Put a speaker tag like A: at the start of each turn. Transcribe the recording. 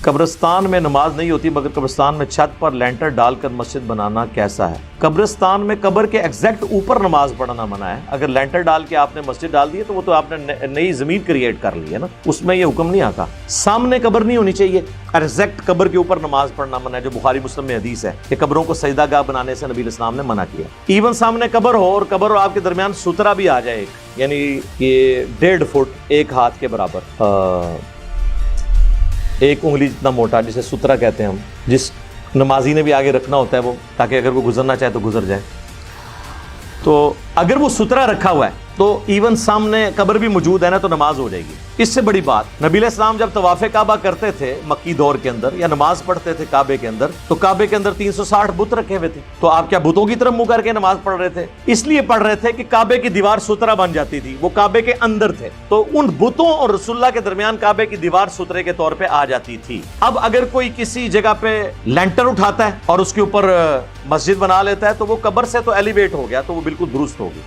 A: قبرستان میں نماز نہیں ہوتی مگر قبرستان میں چھت پر لینٹر ڈال کر مسجد بنانا کیسا ہے؟ قبرستان میں قبر کے ایگزیکٹ اوپر نماز پڑھنا منع ہے۔ اگر لینٹر ڈال کے آپ نے مسجد ڈال دی ہے تو وہ تو آپ نے نئی زمین کریٹ کر لی ہے نا، اس میں یہ حکم نہیں آتا۔ سامنے قبر نہیں ہونی چاہیے، ایگزیکٹ قبر کے اوپر نماز پڑھنا منع ہے، جو بخاری مسلم میں حدیث ہے کہ قبروں کو سجدہ گاہ بنانے سے نبی علیہ السلام نے منع کیا۔ ایون سامنے قبر ہو اور قبر اور آپ کے درمیان سترہ بھی آ جائے، یعنی یہ 1.5 فٹ ایک ہاتھ کے برابر، ایک انگلی جتنا موٹا، جسے سترہ کہتے ہیں ہم، جس نمازی نے بھی آگے رکھنا ہوتا ہے وہ، تاکہ اگر وہ گزرنا چاہے تو گزر جائے۔ تو اگر وہ سترہ رکھا ہوا ہے تو ایون سامنے قبر بھی موجود ہے نا تو نماز ہو جائے گی۔ اس سے بڑی بات، نبی علیہ السلام جب طواف کعبہ کرتے تھے مکی دور کے اندر، یا نماز پڑھتے تھے کعبے کے اندر، تو کعبے کے اندر 360 بت رکھے ہوئے تھے، تو آپ کیا بتوں کی طرف منہ کر کے نماز پڑھ رہے تھے؟ اس لیے پڑھ رہے تھے کہ کعبے کی دیوار سترہ بن جاتی تھی، وہ کعبے کے اندر تھے، تو ان بتوں اور رسول اللہ کے درمیان کعبے کی دیوار سترے کے طور پہ آ جاتی تھی۔ اب اگر کوئی کسی جگہ پہ لینٹر اٹھاتا ہے اور اس کے اوپر مسجد بنا لیتا ہے تو وہ قبر سے تو ایلیویٹ ہو گیا، تو وہ بالکل درست ہوگی۔